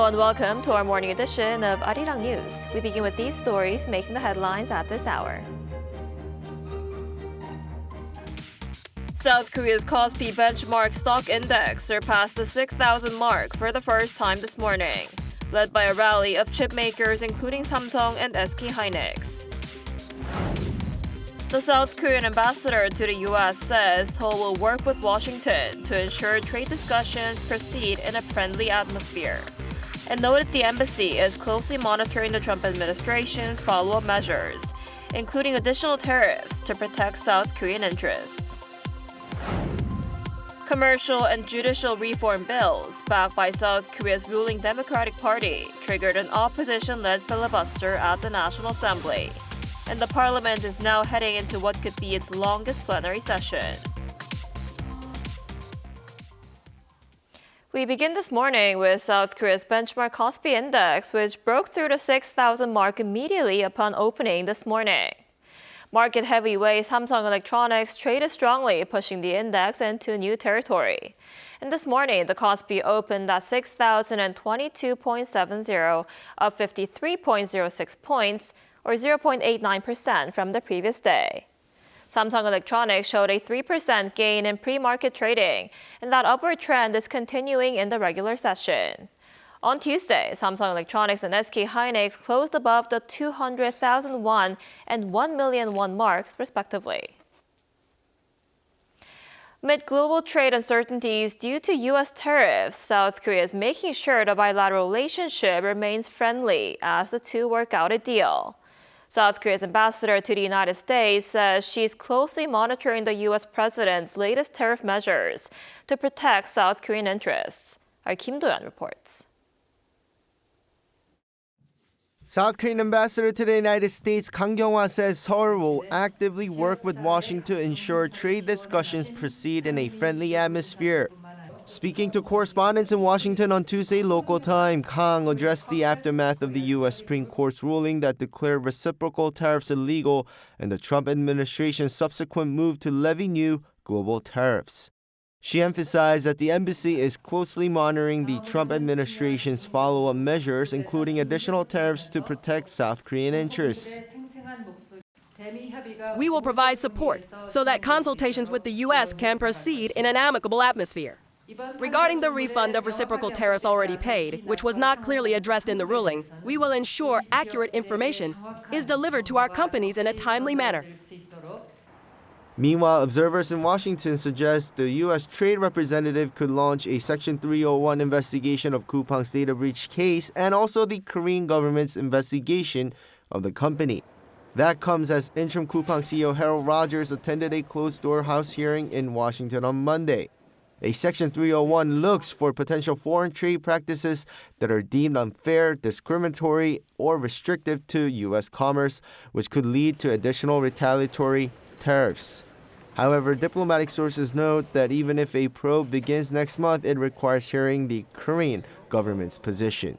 and welcome to our morning edition of Arirang News. We begin with these stories making the headlines at this hour. South Korea's Kospi benchmark stock index surpassed the 6,000 mark for the first time this morning, led by a rally of chip makers including Samsung and SK hynix. The South Korean ambassador to the U.S. says Seoul will work with Washington to ensure trade discussions proceed in a friendly atmosphere, and noted the embassy is closely monitoring the Trump administration's follow-up measures, including additional tariffs to protect South Korean interests. Commercial and judicial reform bills, backed by South Korea's ruling Democratic Party, triggered an opposition-led filibuster at the National Assembly, and the parliament is now heading into what could be its longest plenary session. We begin this morning with South Korea's benchmark Kospi index, which broke through the 6,000 mark immediately upon opening this morning. Market heavyweight Samsung Electronics traded strongly, pushing the index into new territory. And this morning, the Kospi opened at 6,022.70, up 53.06 points, or 0.89% from the previous day. Samsung Electronics showed a 3% gain in pre-market trading, and that upward trend is continuing in the regular session. On Tuesday, Samsung Electronics and SK hynix closed above the 200,000 won and 1 million won marks, respectively. Amid global trade uncertainties due to U.S. tariffs, South Korea is making sure the bilateral relationship remains friendly as the two work out a deal. South Korea's ambassador to the United States says she's closely monitoring the U.S. president's latest tariff measures to protect South Korean interests. Our Kim Do-yeon reports. South Korean ambassador to the United States Kang says Seoul will actively work with Washington to ensure trade discussions proceed in a friendly atmosphere. Speaking to correspondents in Washington on Tuesday local time, Kang addressed the aftermath of the U.S. Supreme Court's ruling that declared reciprocal tariffs illegal and the Trump administration's subsequent move to levy new global tariffs. She emphasized that the embassy is closely monitoring the Trump administration's follow-up measures, including additional tariffs to protect South Korean interests. We will provide support so that consultations with the U.S. can proceed in an amicable atmosphere. Regarding the refund of reciprocal tariffs already paid, which was not clearly addressed in the ruling, we will ensure accurate information is delivered to our companies in a timely manner. Meanwhile, observers in Washington suggest the U.S. trade representative could launch a Section 301 investigation of Coupang's data breach case and also the Korean government's investigation of the company. That comes as interim Coupang CEO Harold Rogers attended a closed-door House hearing in Washington on Monday. A Section 301 looks for potential foreign trade practices that are deemed unfair, discriminatory, or restrictive to U.S. commerce, which could lead to additional retaliatory tariffs. However, diplomatic sources note that even if a probe begins next month, it requires hearing the Korean government's position.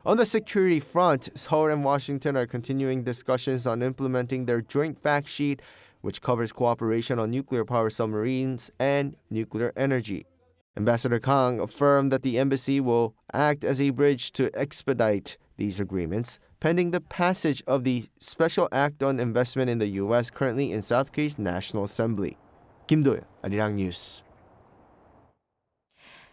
On the security front, Seoul and Washington are continuing discussions on implementing their joint fact sheet, which covers cooperation on nuclear power submarines and nuclear energy. Ambassador Kang affirmed that the embassy will act as a bridge to expedite these agreements, pending the passage of the Special Act on Investment in the U.S. currently in South Korea's National Assembly. Kim Do-yeon, Arirang News.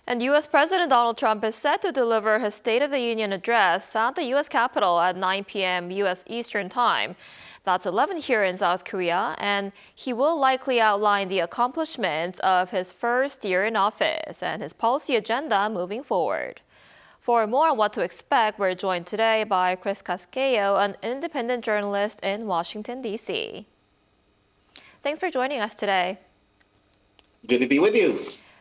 And U.S. President Donald Trump is set to deliver his State of the Union address at the U.S. Capitol at 9 p.m. U.S. Eastern Time. That's 11 here in South Korea, and he will likely outline the accomplishments of his first year in office and his policy agenda moving forward. For more on what to expect, we're joined today by Chris Casquejo, an independent journalist in Washington, D.C. Thanks for joining us today. Good to be with you.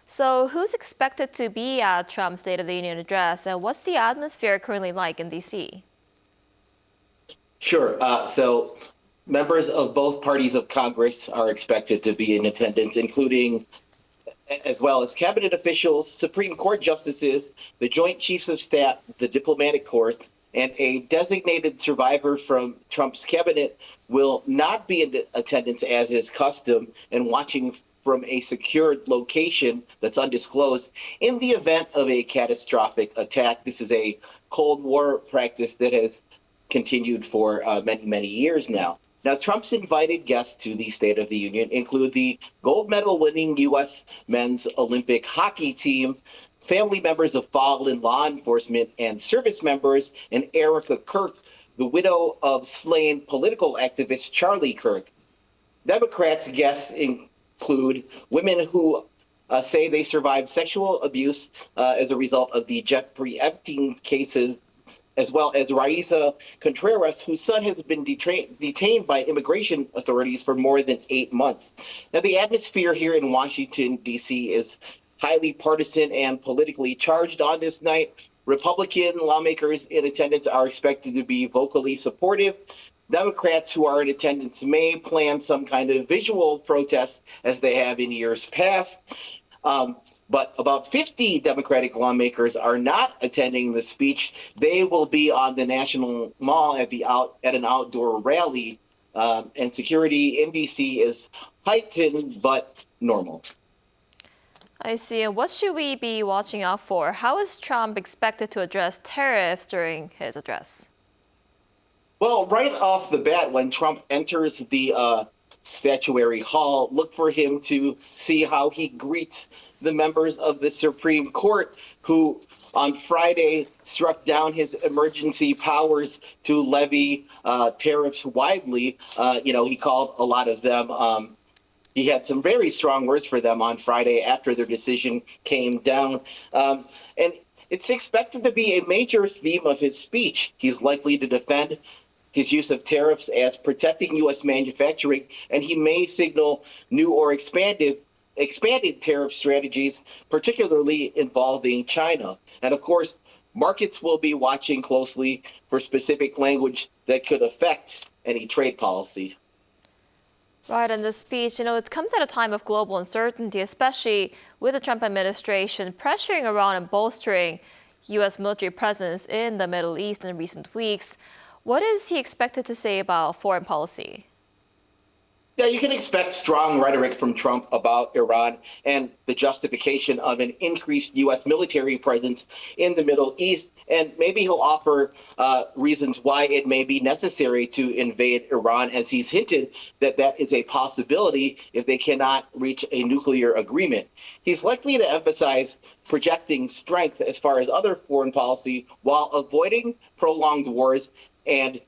So who's expected to be at Trump's State of the Union address, and what's the atmosphere currently like in D.C.? Sure. So members of both parties of Congress are expected to be in attendance, including as well as cabinet officials, Supreme Court justices, the Joint Chiefs of Staff, the Diplomatic Corps, and a designated survivor from Trump's cabinet will not be in attendance as is custom and watching from a secured location that's undisclosed in the event of a catastrophic attack. This is a Cold War practice that has continued for many, many years now. Now, Trump's invited guests to the State of the Union include the gold medal winning U.S. men's Olympic hockey team, family members of fallen law enforcement and service members, and Erica Kirk, the widow of slain political activist Charlie Kirk. Democrats' guests include women who say they survived sexual abuse as a result of the Jeffrey Epstein cases, as well as Raisa Contreras, whose son has been detained by immigration authorities for more than 8 months. Now, the atmosphere here in Washington, D.C. is highly partisan and politically charged on this night. Republican lawmakers in attendance are expected to be vocally supportive. Democrats who are in attendance may plan some kind of visual protest as they have in years past. But about 50 Democratic lawmakers are not attending the speech. They will be on the National Mall at an outdoor rally, and security in D.C. is heightened but normal. I see. And what should we be watching out for? How is Trump expected to address tariffs during his address? Well, right off the bat, when Trump enters the statuary hall, look for him to see how he greets the members of the Supreme Court, who on Friday struck down his emergency powers to levy tariffs widely. He called a lot of them. He had some very strong words for them on Friday after their decision came down. And it's expected to be a major theme of his speech. He's likely to defend his use of tariffs as protecting U.S. manufacturing, and he may signal new or expanded tariff strategies, particularly involving China. And of course, markets will be watching closely for specific language that could affect any trade policy. Right, and the speech, it comes at a time of global uncertainty, especially with the Trump administration pressuring Iran and bolstering U.S. military presence in the Middle East in recent weeks. What is he expected to say about foreign policy? Yeah, you can expect strong rhetoric from Trump about Iran and the justification of an increased U.S. military presence in the Middle East. And maybe he'll offer reasons why it may be necessary to invade Iran, as he's hinted that is a possibility if they cannot reach a nuclear agreement. He's likely to emphasize projecting strength as far as other foreign policy while avoiding prolonged wars and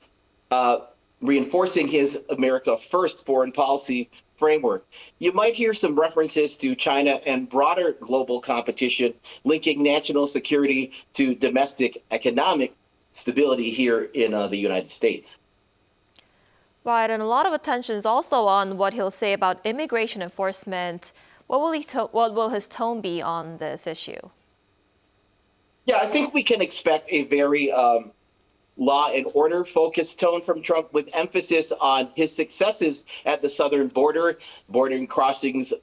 reinforcing his America First foreign policy framework. You might hear some references to China and broader global competition, linking national security to domestic economic stability here in the United States. Right, and a lot of attention is also on what he'll say about immigration enforcement. What will his tone be on this issue? Yeah, I think we can expect a very law and order focused tone from Trump, with emphasis on his successes at the southern border crossings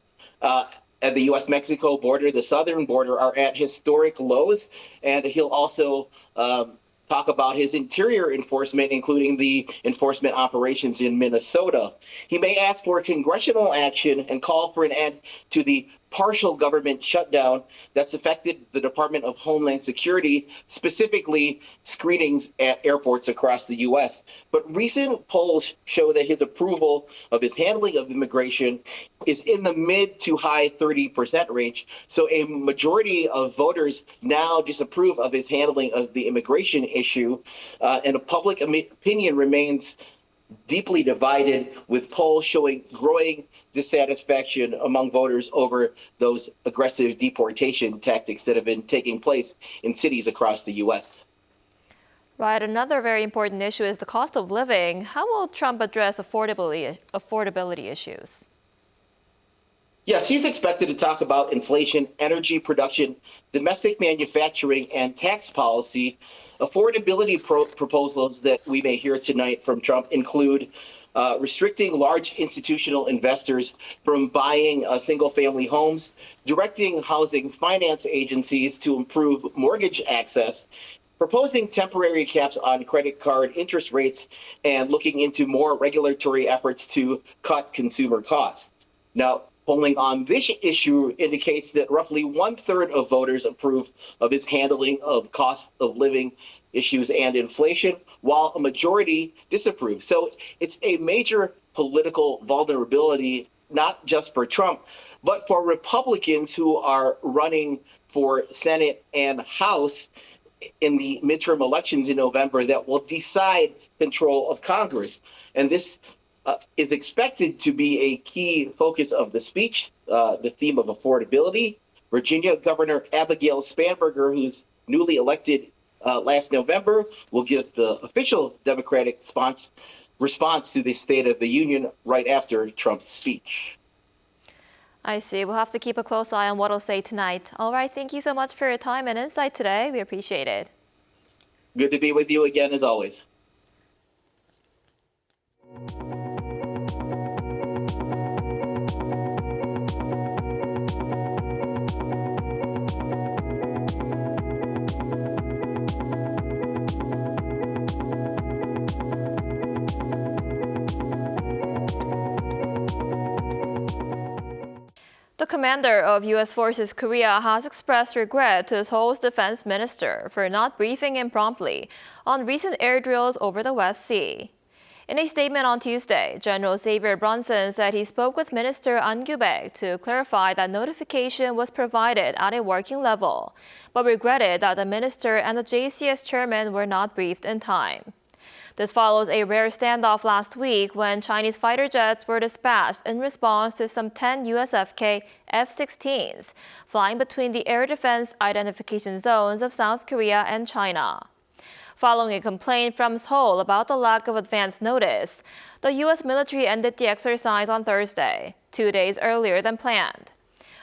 at the U.S.-Mexico border. The southern border are at historic lows, and he'll also talk about his interior enforcement, including the enforcement operations in Minnesota. He may ask for congressional action and call for an end to the partial government shutdown that's affected the Department of Homeland Security, specifically screenings at airports across the U.S. But recent polls show that his approval of his handling of immigration is in the mid to high 30% range. So a majority of voters now disapprove of his handling of the immigration issue, and a public opinion remains deeply divided, with polls showing growing dissatisfaction among voters over those aggressive deportation tactics that have been taking place in cities across the U.S. Right. Another very important issue is the cost of living. How will Trump address affordability issues? Yes, he's expected to talk about inflation, energy production, domestic manufacturing, and tax policy. Affordability proposals that we may hear tonight from Trump include restricting large institutional investors from buying single-family homes, directing housing finance agencies to improve mortgage access, proposing temporary caps on credit card interest rates, and looking into more regulatory efforts to cut consumer costs. Now, polling on this issue indicates that roughly 1/3 of voters approve of his handling of cost of living issues and inflation, while a majority disapprove. So it's a major political vulnerability, not just for Trump, but for Republicans who are running for Senate and House in the midterm elections in November that will decide control of Congress. And this is expected to be a key focus of the speech, the theme of affordability. Virginia Governor Abigail Spanberger, who's newly elected last November, will give the official Democratic response to the State of the Union right after Trump's speech. I see. We'll have to keep a close eye on what he'll say tonight. All right. Thank you so much for your time and insight today. We appreciate it. Good to be with you again, as always. The commander of U.S. Forces Korea has expressed regret to Seoul's defense minister for not briefing him promptly on recent air drills over the West Sea. In a statement on Tuesday, General Xavier Brunson said he spoke with Minister An Gyubek to clarify that notification was provided at a working level, but regretted that the minister and the JCS chairman were not briefed in time. This follows a rare standoff last week when Chinese fighter jets were dispatched in response to some 10 USFK F-16s flying between the air defense identification zones of South Korea and China. Following a complaint from Seoul about the lack of advance notice, the U.S. military ended the exercise on Thursday, 2 days earlier than planned.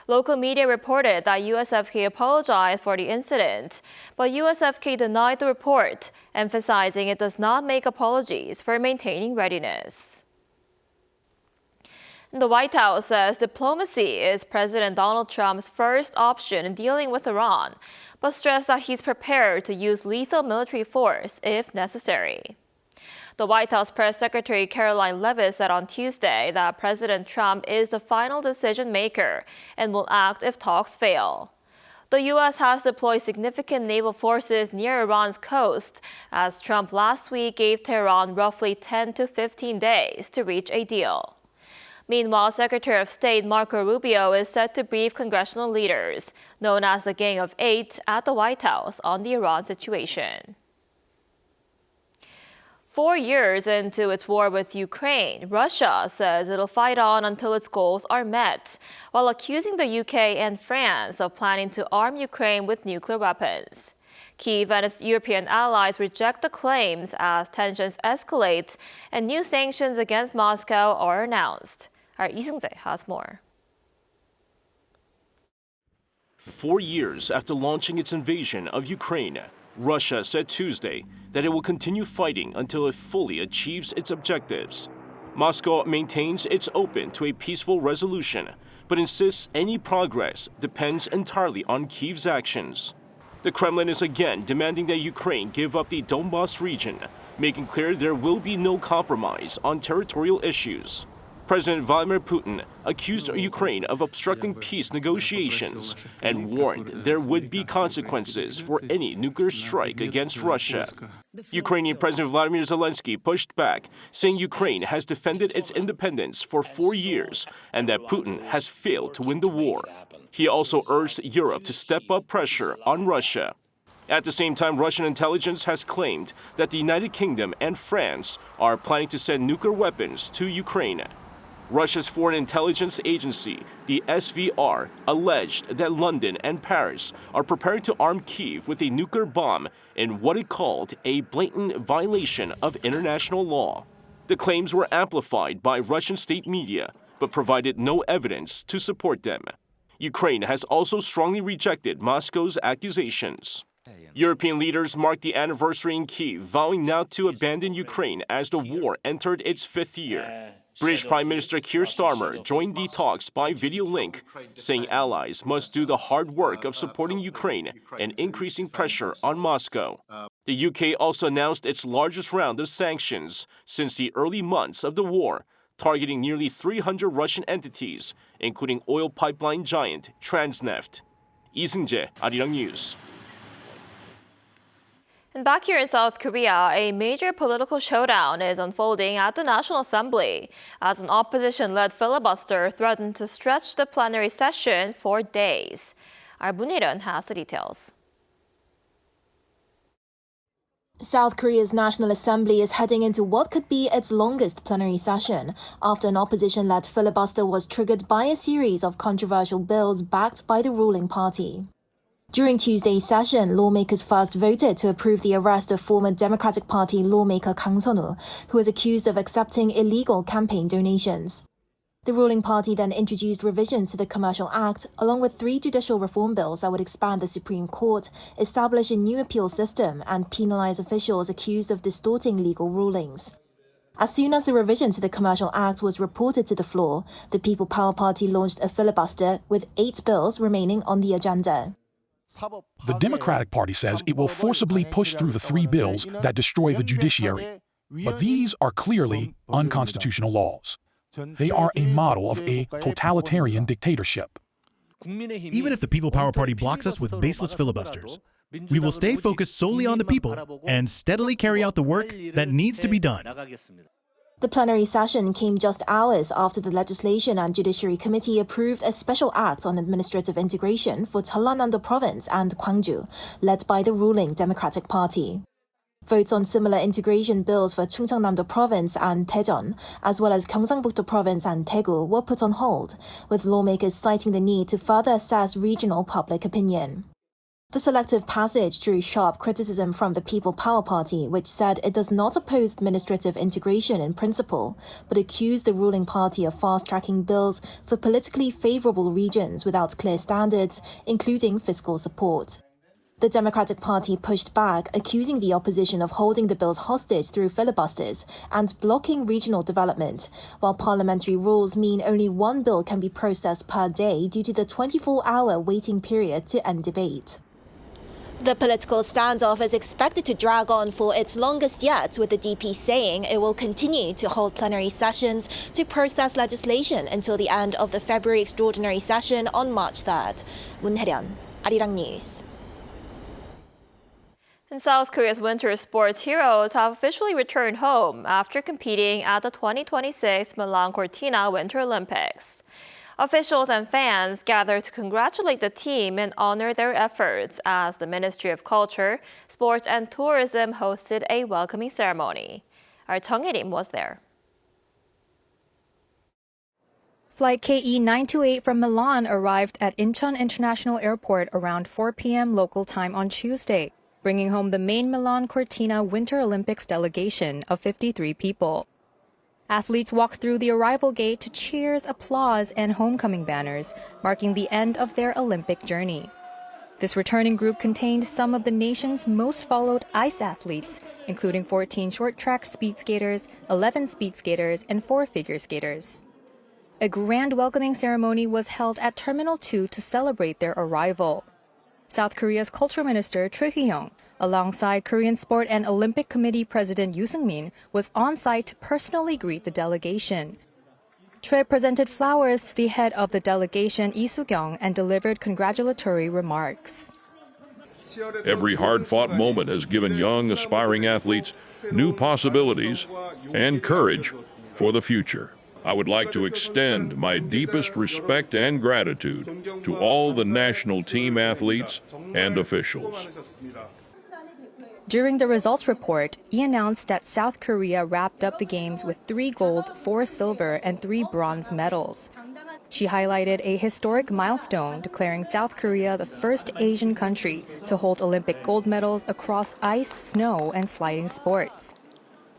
Local media reported that USFK apologized for the incident, but USFK denied the report, emphasizing it does not make apologies for maintaining readiness. The White House says diplomacy is President Donald Trump's first option in dealing with Iran, but stressed that he's prepared to use lethal military force if necessary. The White House Press Secretary Caroline Leavitt said on Tuesday that President Trump is the final decision maker and will act if talks fail. The U.S. has deployed significant naval forces near Iran's coast, as Trump last week gave Tehran roughly 10 to 15 days to reach a deal. Meanwhile, Secretary of State Marco Rubio is set to brief congressional leaders, known as the Gang of Eight, at the White House on the Iran situation. 4 years into its war with Ukraine, Russia says it'll fight on until its goals are met, while accusing the UK and France of planning to arm Ukraine with nuclear weapons. Kyiv and its European allies reject the claims as tensions escalate and new sanctions against Moscow are announced. Our Lee Seung-jae has more. 4 years after launching its invasion of Ukraine, Russia said Tuesday that it will continue fighting until it fully achieves its objectives. Moscow maintains it's open to a peaceful resolution, but insists any progress depends entirely on Kyiv's actions. The Kremlin is again demanding that Ukraine give up the Donbas region, making clear there will be no compromise on territorial issues. President Vladimir Putin accused Ukraine of obstructing peace negotiations and warned there would be consequences for any nuclear strike against Russia. Ukrainian President Vladimir Zelensky pushed back, saying Ukraine has defended its independence for 4 years and that Putin has failed to win the war. He also urged Europe to step up pressure on Russia. At the same time, Russian intelligence has claimed that the United Kingdom and France are planning to send nuclear weapons to Ukraine. Russia's foreign intelligence agency, the SVR, alleged that London and Paris are preparing to arm Kyiv with a nuclear bomb in what it called a blatant violation of international law. The claims were amplified by Russian state media, but provided no evidence to support them. Ukraine has also strongly rejected Moscow's accusations. European leaders marked the anniversary in Kyiv, vowing not to abandon Ukraine as the war entered its 5th year. British Prime Minister Keir Starmer joined the talks by video link, saying allies must do the hard work of supporting Ukraine and increasing pressure on Moscow. The UK also announced its largest round of sanctions since the early months of the war, targeting nearly 300 Russian entities, including oil pipeline giant Transneft. Lee Seung-jae, Arirang News. And back here in South Korea, a major political showdown is unfolding at the National Assembly as an opposition-led filibuster threatened to stretch the plenary session for days. Our Muniran has the details. South Korea's National Assembly is heading into what could be its longest plenary session after an opposition-led filibuster was triggered by a series of controversial bills backed by the ruling party. During Tuesday's session, lawmakers first voted to approve the arrest of former Democratic Party lawmaker Kang, who is accused of accepting illegal campaign donations. The ruling party then introduced revisions to the Commercial Act, along with 3 judicial reform bills that would expand the Supreme Court, establish a new appeal system, and penalize officials accused of distorting legal rulings. As soon as the revision to the Commercial Act was reported to the floor, the People Power Party launched a filibuster with 8 bills remaining on the agenda. The Democratic Party says it will forcibly push through the 3 bills that destroy the judiciary. But these are clearly unconstitutional laws. They are a model of a totalitarian dictatorship. Even if the People Power Party blocks us with baseless filibusters, we will stay focused solely on the people and steadily carry out the work that needs to be done. The plenary session came just hours after the Legislation and Judiciary Committee approved a special act on administrative integration for Jeollanam-do Province and Gwangju, led by the ruling Democratic Party. Votes on similar integration bills for Chungcheongnam-do Province and Daejeon, as well as Gyeongsangbuk-do Province and Daegu, were put on hold, with lawmakers citing the need to further assess regional public opinion. The selective passage drew sharp criticism from the People Power Party, which said it does not oppose administrative integration in principle, but accused the ruling party of fast-tracking bills for politically favorable regions without clear standards, including fiscal support. The Democratic Party pushed back, accusing the opposition of holding the bills hostage through filibusters and blocking regional development, while parliamentary rules mean only 1 bill can be processed per day due to the 24-hour waiting period to end debate. The political standoff is expected to drag on for its longest yet, with the DP saying it will continue to hold plenary sessions to process legislation until the end of the February extraordinary session on March 3rd. 문혜련, Arirang News. And South Korea's winter sports heroes have officially returned home after competing at the 2026 Milan Cortina Winter Olympics. Officials and fans gathered to congratulate the team and honor their efforts as the Ministry of Culture, Sports and Tourism hosted a welcoming ceremony. Our Chung Il-im was there. Flight KE928 from Milan arrived at Incheon International Airport around 4 p.m. local time on Tuesday, bringing home the main Milan Cortina Winter Olympics delegation of 53 people. Athletes walked through the arrival gate to cheers, applause, and homecoming banners, marking the end of their Olympic journey. This returning group contained some of the nation's most followed ice athletes, including 14 short-track speed skaters, 11 speed skaters, and 4 figure skaters. A grand welcoming ceremony was held at Terminal 2 to celebrate their arrival. South Korea's Culture Minister Choi Hee-young, alongside Korean Sport and Olympic Committee President Yoo Seung-min, was on site to personally greet the delegation. Choi presented flowers to the head of the delegation, Lee Soo-kyung, and delivered congratulatory remarks. Every hard-fought moment has given young, aspiring athletes new possibilities and courage for the future. I would like to extend my deepest respect and gratitude to all the national team athletes and officials. During the results report, Lee announced that South Korea wrapped up the games with 3 gold, 4 silver, and 3 bronze medals. She highlighted a historic milestone, declaring South Korea the first Asian country to hold Olympic gold medals across ice, snow, and sliding sports.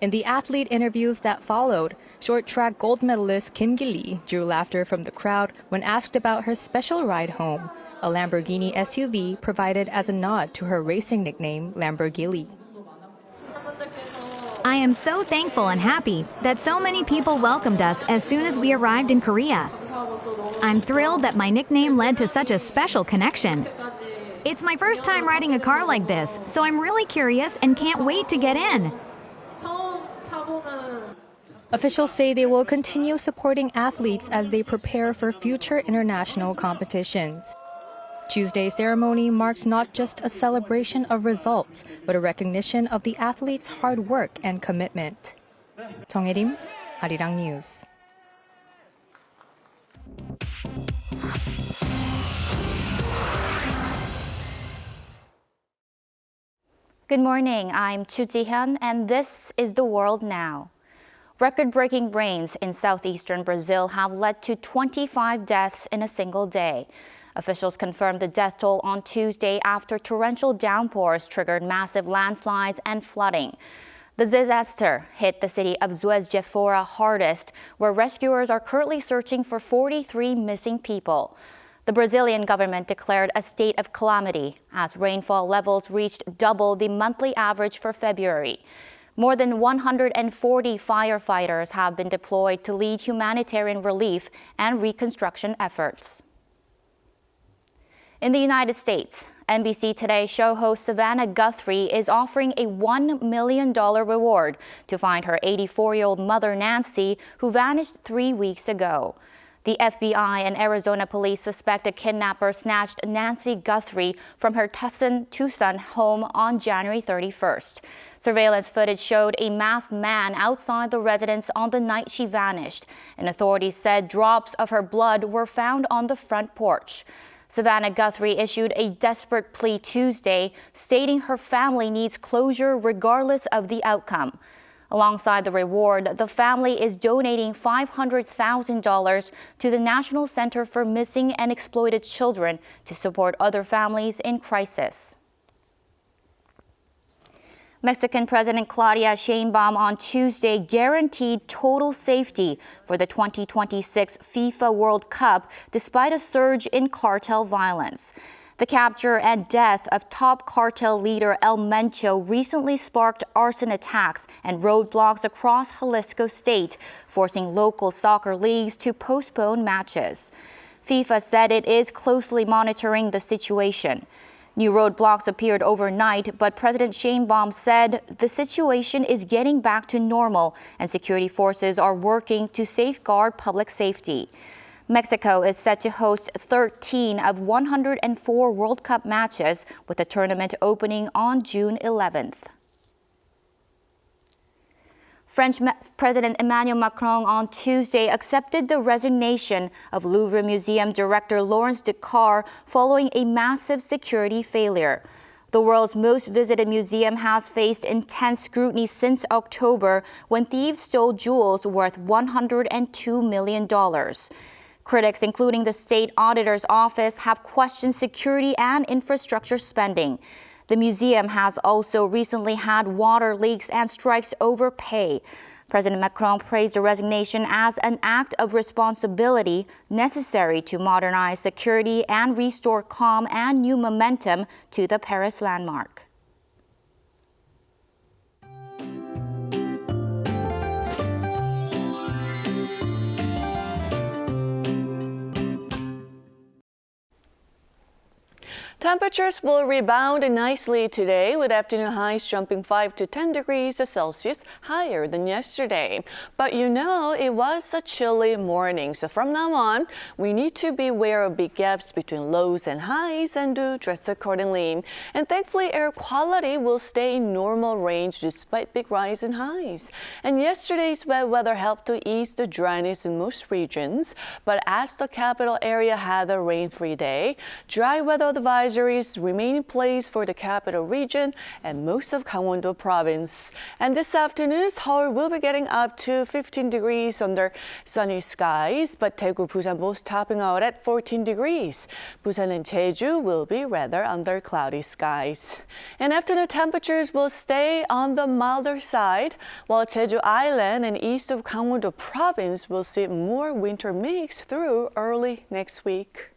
In the athlete interviews that followed, short-track gold medalist Kim Gi-lee drew laughter from the crowd when asked about her special ride home, a Lamborghini SUV provided as a nod to her racing nickname, Lamborghini. I am so thankful and happy that so many people welcomed us as soon as we arrived in Korea. I'm thrilled that my nickname led to such a special connection. It's my first time riding a car like this, so I'm really curious and can't wait to get in. Officials say they will continue supporting athletes as they prepare for future international competitions. Tuesday's ceremony marks not just a celebration of results, but a recognition of the athletes' hard work and commitment. 정혜림, Arirang News. Good morning, I'm Chu Ji-hyun, and this is The World Now. Record-breaking rains in southeastern Brazil have led to 25 deaths in a single day. Officials confirmed the death toll on Tuesday after torrential downpours triggered massive landslides and flooding. The disaster hit the city of Juiz de Fora hardest, where rescuers are currently searching for 43 missing people. The Brazilian government declared a state of calamity as rainfall levels reached double the monthly average for February. More than 140 firefighters have been deployed to lead humanitarian relief and reconstruction efforts. In the United States, NBC Today show host Savannah Guthrie is offering a $1 million reward to find her 84-year-old mother, Nancy, who vanished 3 weeks ago. The FBI and Arizona police suspect a kidnapper snatched Nancy Guthrie from her Tucson home on January 31st. Surveillance footage showed a masked man outside the residence on the night she vanished, and authorities said drops of her blood were found on the front porch. Savannah Guthrie issued a desperate plea Tuesday, stating her family needs closure regardless of the outcome. Alongside the reward, the family is donating $500,000 to the National Center for Missing and Exploited Children to support other families in crisis. Mexican President Claudia Sheinbaum on Tuesday guaranteed total safety for the 2026 FIFA World Cup despite a surge in cartel violence. The capture and death of top cartel leader El Mencho recently sparked arson attacks and roadblocks across Jalisco state, forcing local soccer leagues to postpone matches. FIFA said it is closely monitoring the situation. New roadblocks appeared overnight, but President Sheinbaum said the situation is getting back to normal and security forces are working to safeguard public safety. Mexico is set to host 13 of 104 World Cup matches, with the tournament opening on June 11th. French President Emmanuel Macron on Tuesday accepted the resignation of Louvre Museum director Laurence Descartes following a massive security failure. The world's most visited museum has faced intense scrutiny since October, when thieves stole jewels worth $102 million. Critics, including the State Auditor's Office, have questioned security and infrastructure spending. The museum has also recently had water leaks and strikes over pay. President Macron praised the resignation as an act of responsibility necessary to modernize security and restore calm and new momentum to the Paris landmark. Temperatures will rebound nicely today, with afternoon highs jumping 5 to 10 degrees Celsius higher than yesterday. But it was a chilly morning, so from now on, we need to be aware of big gaps between lows and highs and do dress accordingly. And thankfully, air quality will stay in normal range despite big rise in highs. And yesterday's wet weather helped to ease the dryness in most regions. But as the capital area had a rain-free day, dry weather advisories remain in place for the capital region and most of Gangwon-do province. And this afternoon, Seoul will be getting up to 15 degrees under sunny skies, but Daegu, Busan both topping out at 14 degrees. Busan and Jeju will be rather under cloudy skies. And afternoon temperatures will stay on the milder side, while Jeju Island and east of Gangwon-do province will see more winter mix through early next week.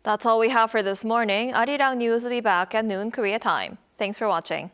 That's all we have for this morning. Arirang News will be back at noon Korea time. Thanks for watching.